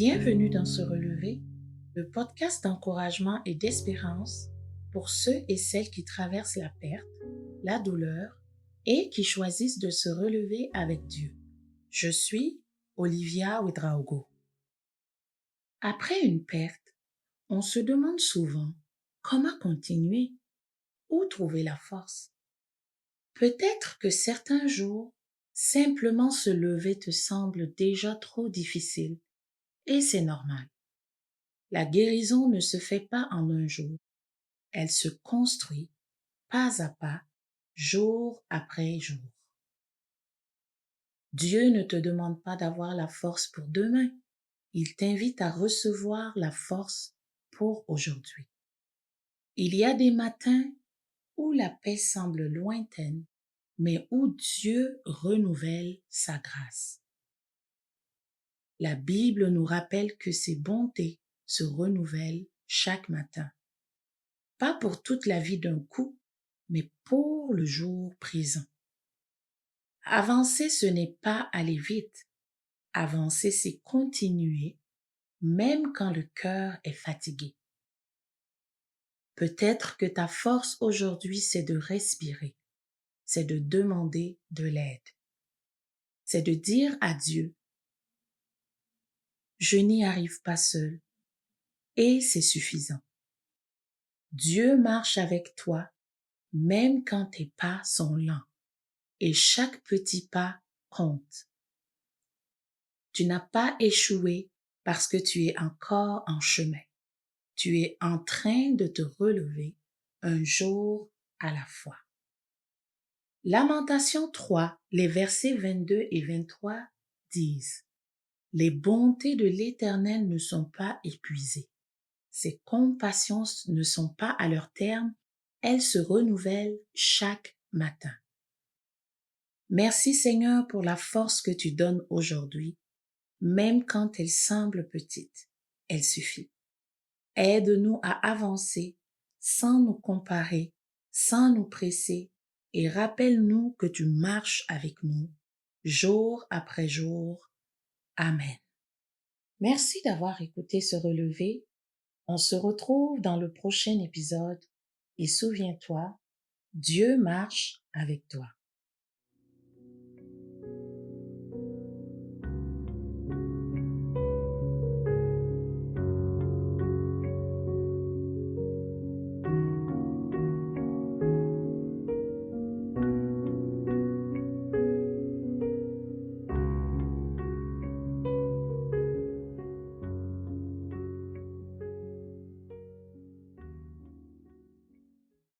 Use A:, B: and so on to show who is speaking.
A: Bienvenue dans Se Relever, le podcast d'encouragement et d'espérance pour ceux et celles qui traversent la perte, la douleur et qui choisissent de se relever avec Dieu. Je suis Olivia Ouedraogo. Après une perte, on se demande souvent comment continuer, où trouver la force. Peut-être que certains jours, simplement se lever te semble déjà trop difficile, et c'est normal. La guérison ne se fait pas en un jour, elle se construit pas à pas, jour après jour. Dieu ne te demande pas d'avoir la force pour demain, il t'invite à recevoir la force pour aujourd'hui. Il y a des matins où la paix semble lointaine, mais où Dieu renouvelle sa grâce. La Bible nous rappelle que ses bontés se renouvellent chaque matin. Pas pour toute la vie d'un coup, mais pour le jour présent. Avancer, ce n'est pas aller vite. Avancer, c'est continuer, même quand le cœur est fatigué. Peut-être que ta force aujourd'hui, c'est de respirer, c'est de demander de l'aide. C'est de dire à Dieu, je n'y arrive pas seul, et c'est suffisant. Dieu marche avec toi, même quand tes pas sont lents, et chaque petit pas compte. Tu n'as pas échoué parce que tu es encore en chemin. Tu es en train de te relever un jour à la fois. Lamentation 3, les versets 22 et 23 disent: Les bontés de l'Éternel ne sont pas épuisées. Ses compassions ne sont pas à leur terme, elles se renouvellent chaque matin. Merci Seigneur pour la force que tu donnes aujourd'hui, même quand elle semble petite, elle suffit. Aide-nous à avancer sans nous comparer, sans nous presser, et rappelle-nous que tu marches avec nous, jour après jour. Amen. Merci d'avoir écouté Se Relever. On se retrouve dans le prochain épisode et souviens-toi, Dieu marche avec toi.